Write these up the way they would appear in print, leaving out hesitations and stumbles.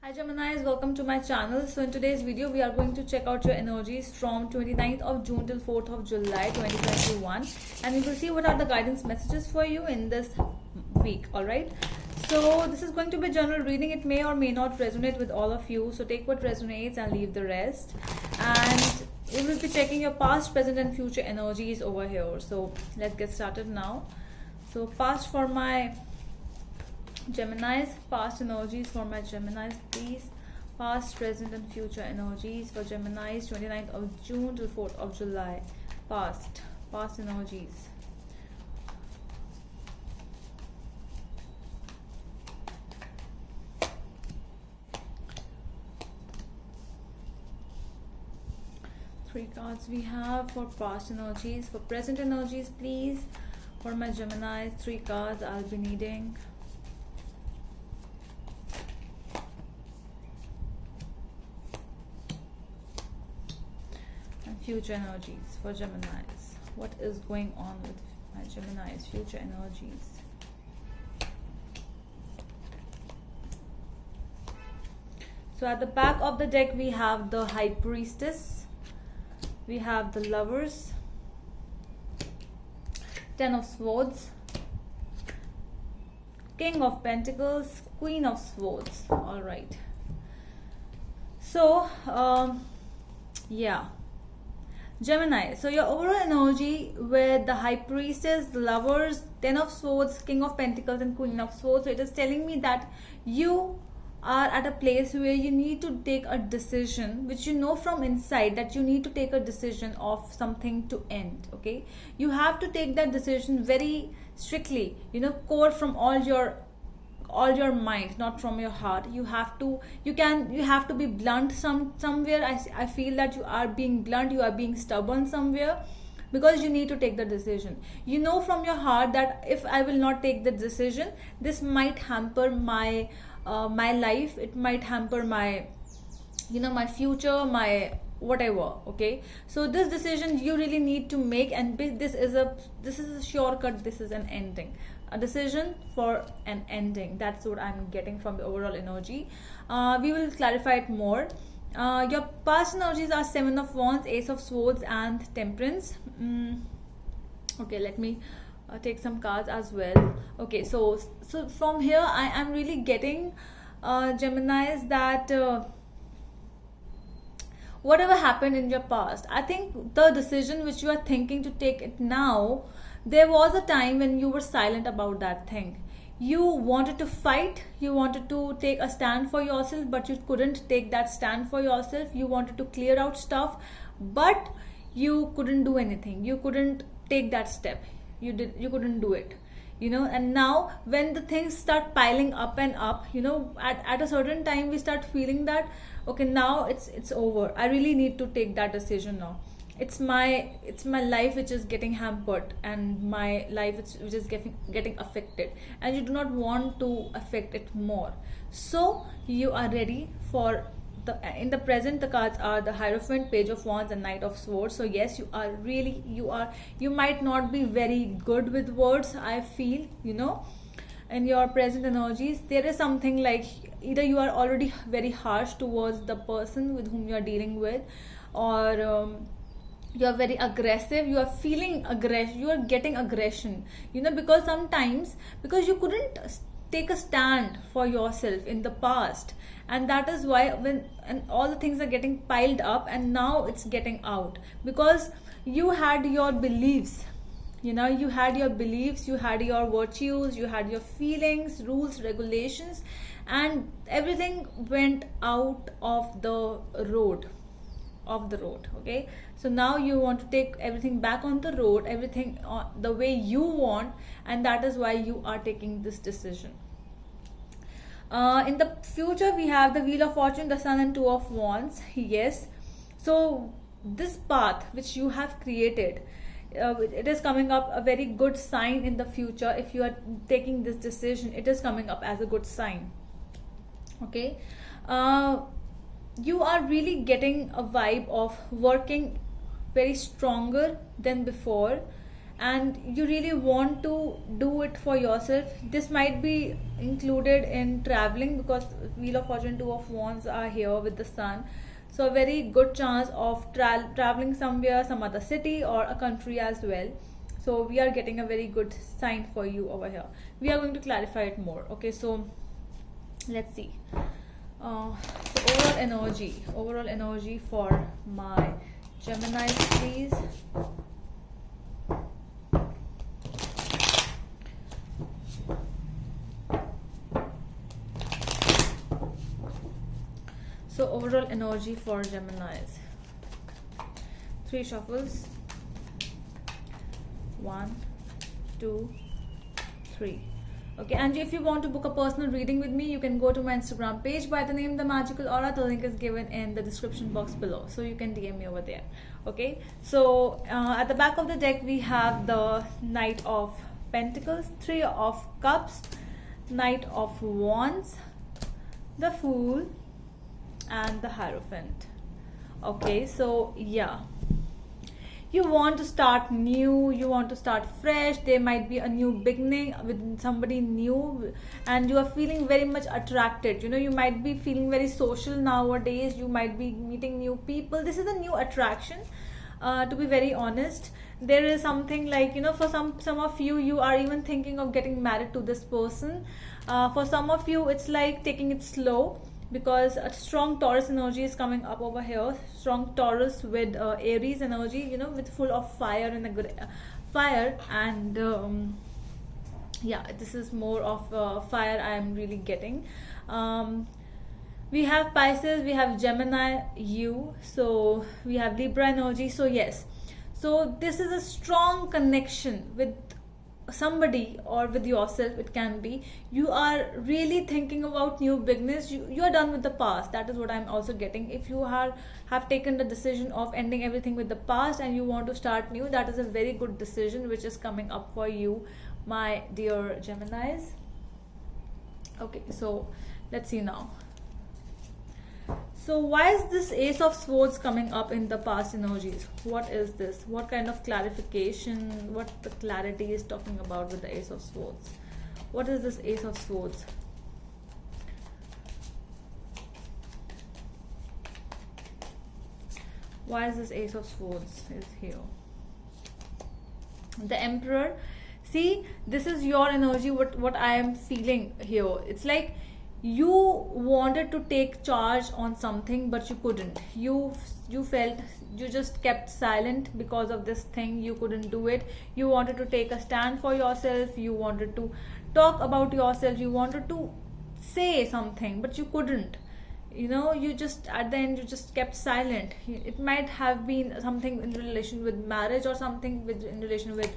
Hi Geminis, welcome to my channel. So in today's video we are going to check out your energies from 29th of June till 4th of July 2021, and we will see what are the guidance messages for you in this week. Alright, so this is going to be general reading. It may or may not resonate with all of you, so take what resonates and leave the rest. And we will be checking your past, present and future energies over here. So let's get started now. So past for my Geminis, past energies for my Geminis, please. Past, present and future energies for Geminis, 29th of June till 4th of July. Past energies. Three cards we have for past energies. For present energies, please. For my Geminis, 3 cards I'll be needing. Future energies for Geminis. What is going on with my Geminis? Future energies. So at the back of the deck we have the High Priestess, we have the Lovers, Ten of Swords, King of Pentacles, Queen of Swords. All right. So yeah, Gemini, so your overall energy with the High Priestess, the Lovers, Ten of Swords, King of Pentacles and Queen of Swords. So it is telling me that you are at a place where you need to take a decision, which you know from inside that you need to take a decision of something to end. Okay, you have to take that decision very strictly, core from all your mind, not from your heart. You have to be blunt somewhere. I feel that you are being blunt, you are being stubborn somewhere, because you need to take the decision. You know from your heart that if I will not take the decision, this might hamper my life, it might hamper my my future, my whatever. Okay, so this decision you really need to make, and this is a shortcut. This is an ending, a decision for an ending. That's what I'm getting from the overall energy. We will clarify it more. Your past energies are Seven of Wands, Ace of Swords and Temperance. Okay, let me take some cards as well. Okay, so from here I am really getting Geminis that whatever happened in your past, I think the decision which you are thinking to take it now, there was a time when you were silent about that thing. You wanted to fight, you wanted to take a stand for yourself, but you couldn't take that stand for yourself. You wanted to clear out stuff, but you couldn't do anything. You couldn't take that step. You couldn't do it. And now when the things start piling up and up, at a certain time we start feeling that okay, now it's over. I really need to take that decision now. It's my life which is getting hampered, and my life which is getting affected, and you do not want to affect it more. So you are ready for in the present. The cards are the Hierophant, Page of Wands and Knight of Swords. So yes, you might not be very good with words, I feel. In your present energies, there is something like either you are already very harsh towards the person with whom you are dealing with, or you are very aggressive. You are feeling aggression, you are getting aggression, because sometimes because you couldn't take a stand for yourself in the past, and that is why and all the things are getting piled up, and now it's getting out, because you had your beliefs. You had your beliefs, you had your virtues, you had your feelings, rules, regulations, and everything went out of the road. Okay, so now you want to take everything back on the road, everything the way you want, and that is why you are taking this decision. In the future we have the Wheel of Fortune, the Sun and Two of Wands. Yes, so this path which you have created, it is coming up a very good sign in the future. If you are taking this decision, it is coming up as a good sign. Okay, you are really getting a vibe of working very stronger than before, and you really want to do it for yourself. This might be included in traveling, because Wheel of Fortune, Two of Wands are here with the Sun. So a very good chance of traveling somewhere, some other city or a country as well. So we are getting a very good sign for you over here. We are going to clarify it more. Okay, so let's see. So overall energy for my Gemini, please. So overall energy for Geminis. 3 shuffles. 1, 2, 3. Okay, and if you want to book a personal reading with me, you can go to my Instagram page by the name The Magical Aura. The link is given in the description box below, so you can DM me over there. Okay, so at the back of the deck we have the Knight of Pentacles, 3 of Cups, Knight of Wands, the Fool, and the Hierophant. Okay, so yeah, you want to start new, you want to start fresh. There might be a new beginning with somebody new, and you are feeling very much attracted. You know, you might be feeling very social nowadays. You might be meeting new people. This is a new attraction. To be very honest, there is something like, you know, for some of you, you are even thinking of getting married to this person. For some of you, it's like taking it slow, because a strong Taurus energy is coming up over here. Strong Taurus with Aries energy, you know, with full of fire and a good fire. And yeah, this is more of fire I am really getting. We have Pisces, we have Gemini, you. So we have Libra energy. So yes, so this is a strong connection with somebody or with yourself. It can be you are really thinking about new beginnings. You are done with the past. That is what I'm also getting. If you have taken the decision of ending everything with the past and you want to start new, that is a very good decision which is coming up for you, my dear Geminis. Okay, so let's see now. So why is this Ace of Swords coming up in the past energies? What is this? What kind of clarification, what the clarity is talking about with the Ace of Swords? What is this Ace of Swords? Why is this Ace of Swords is here? The Emperor. See, this is your energy, what I am feeling here. It's like you wanted to take charge on something, but you couldn't. You felt you just kept silent because of this thing. You couldn't do it. You wanted to take a stand for yourself. You wanted to talk about yourself. You wanted to say something, but you couldn't. You know, you just, at the end, you just kept silent. It might have been something in relation with marriage, or something in relation with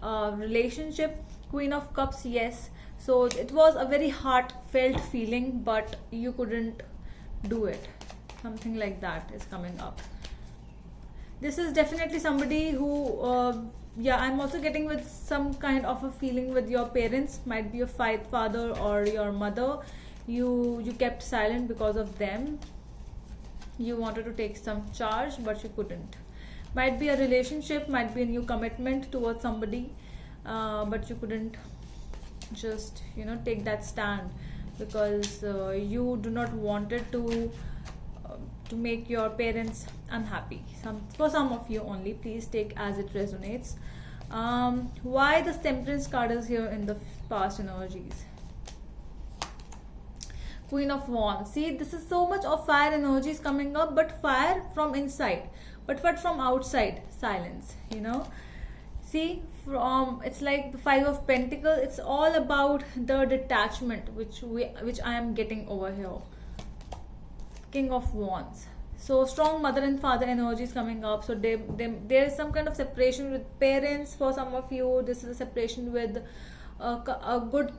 relationship. Queen of Cups, yes. So it was a very heartfelt feeling, but you couldn't do it. Something like that is coming up. This is definitely somebody who, yeah, I'm also getting with some kind of a feeling with your parents. Might be your father or your mother. You kept silent because of them. You wanted to take some charge, but you couldn't. Might be a relationship, might be a new commitment towards somebody, but you couldn't just, you know, take that stand, because you do not wanted to make your parents unhappy. For some of you only, please take as it resonates. Why the Temperance card is here in the past energies? Queen of Wands. See, this is so much of fire energies coming up, but fire from inside. But what from outside? Silence, you know. See, it's like the Five of Pentacles. It's all about the detachment which I am getting over here. King of Wands. So strong mother and father energy is coming up. So there is some kind of separation with parents. For some of you, this is a separation with a good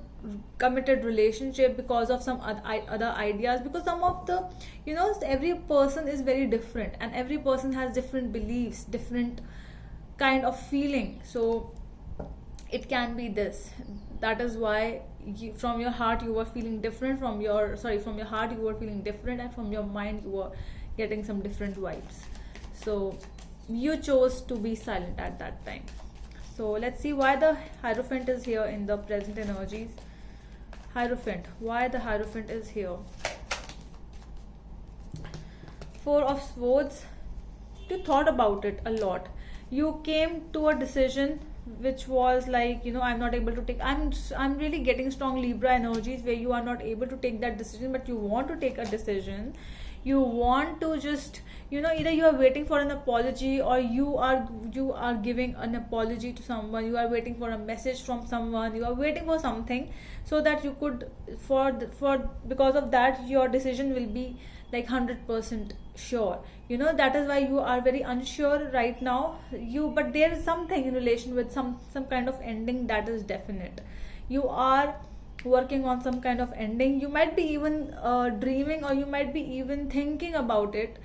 committed relationship because of some other ideas. Because some of the, you know, every person is very different, and every person has different beliefs, different kind of feeling. So it can be this. That is why from your heart you were feeling different. From your heart you were feeling different, and from your mind you were getting some different vibes. So you chose to be silent at that time. So let's see why the Hierophant is here in the present energies. Hierophant, why the Hierophant is here? Four of Swords. You thought about it a lot. You came to a decision which was like, I'm not able to take. I'm really getting strong Libra energies where you are not able to take that decision, but you want to take a decision. You want to just, either you are waiting for an apology, or you are giving an apology to someone. You are waiting for a message from someone. You are waiting for something so that you could because of that your decision will be like 100% sure. That is why you are very unsure right now. But there is something in relation with some kind of ending that is definite. You are working on some kind of ending. You might be even dreaming, or you might be even thinking about it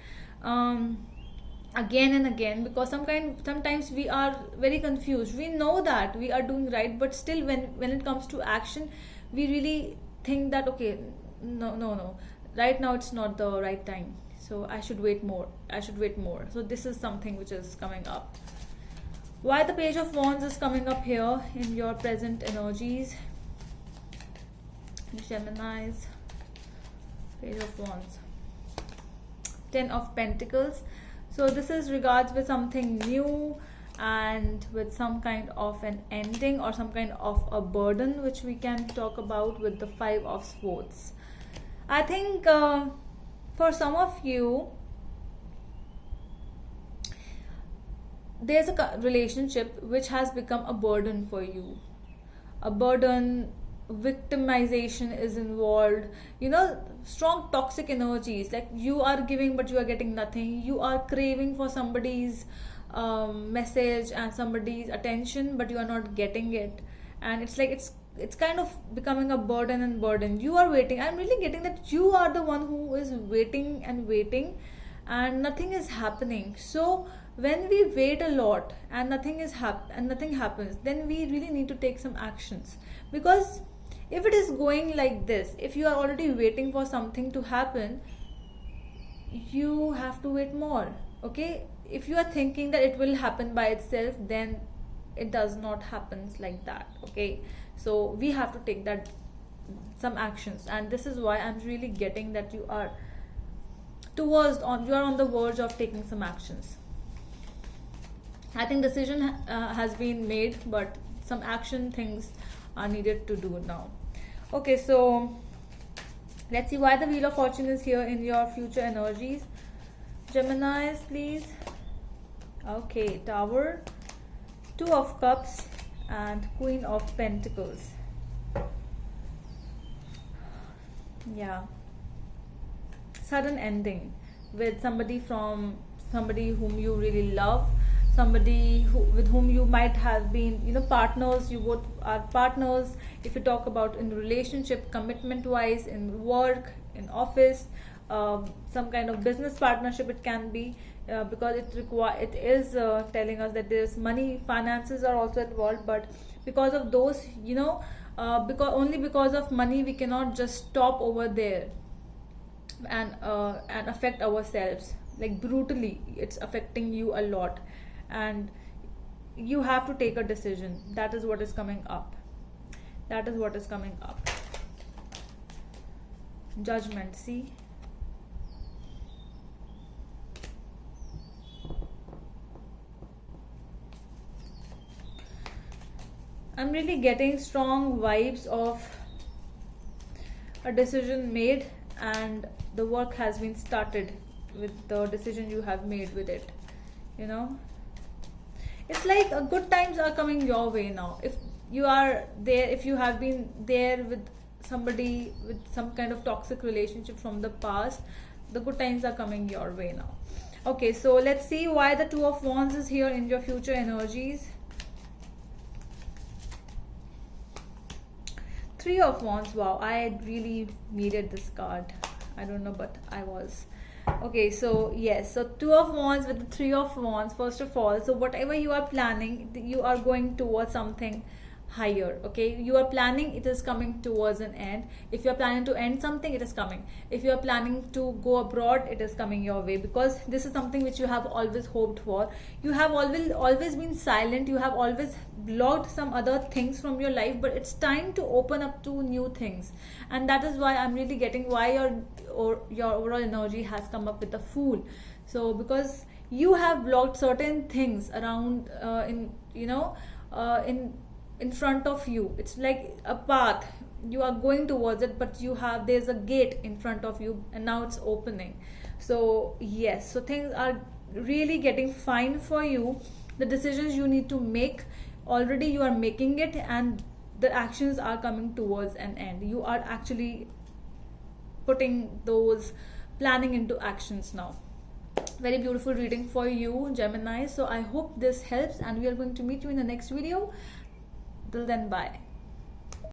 again and again, because sometimes we are very confused. We know that we are doing right, but still when it comes to action, we really think that, okay, no, right now it's not the right time, so I should wait more. So this is something which is coming up. Why the Page of Wands is coming up here in your present energies? Geminis, Page of Wands, Ten of Pentacles. So this is regards with something new and with some kind of an ending or some kind of a burden, which we can talk about with the Five of Swords. I think for some of you, there's a relationship which has become a burden for you. A burden, victimization is involved, strong toxic energies, like you are giving but you are getting nothing. You are craving for somebody's message and somebody's attention, but you are not getting it, and it's like it's kind of becoming a burden. You are waiting. I'm really getting that you are the one who is waiting and nothing is happening. So when we wait a lot and nothing happens, then we really need to take some actions. Because if it is going like this, if you are already waiting for something to happen, you have to wait more. Okay, if you are thinking that it will happen by itself, then it does not happen like that. Okay, so we have to take some actions, and this is why I'm really getting that you are on the verge of taking some actions. I think decision has been made, but some action things are needed to do now. Okay, so let's see why the Wheel of Fortune is here in your future energies. Geminis, please. Okay, Tower, Two of Cups, and Queen of Pentacles. Yeah, sudden ending with somebody whom you really love, somebody with whom you might have been partners. You both are partners. If you talk about in relationship, commitment wise, in work, in office, some kind of business partnership it can be, because it is telling us that there's money, finances are also involved. But because of those, because of money, we cannot just stop over there and affect ourselves like brutally. It's affecting you a lot, and you have to take a decision. That is what is coming up. Judgment, see. I'm really getting strong vibes of a decision made, and the work has been started with the decision you have made with it. It's like good times are coming your way now. If you are there, if you have been there with somebody with some kind of toxic relationship from the past, the good times are coming your way now. Okay, so let's see why the Two of Wands is here in your future energies. Three of Wands. Wow, I really needed this card. I don't know, but I was. Okay, so yes, so Two of Wands with the Three of Wands. First of all, so whatever you are planning, you are going towards something higher. Okay, you are planning, it is coming towards an end. If you are planning to end something, it is coming. If you are planning to go abroad, it is coming your way, because this is something which you have always hoped for. You have always been silent, you have always blocked some other things from your life, but it's time to open up to new things. And that is why I'm really getting why your overall energy has come up with the Fool. So because you have blocked certain things around in front of you. It's like a path, you are going towards it, but there's a gate in front of you, and now it's opening. So yes, so things are really getting fine for you. The decisions you need to make, already you are making it, and the actions are coming towards an end. You are actually putting those planning into actions now. Very beautiful reading for you, Gemini. So I hope this helps, and we are going to meet you in the next video. Till then, bye.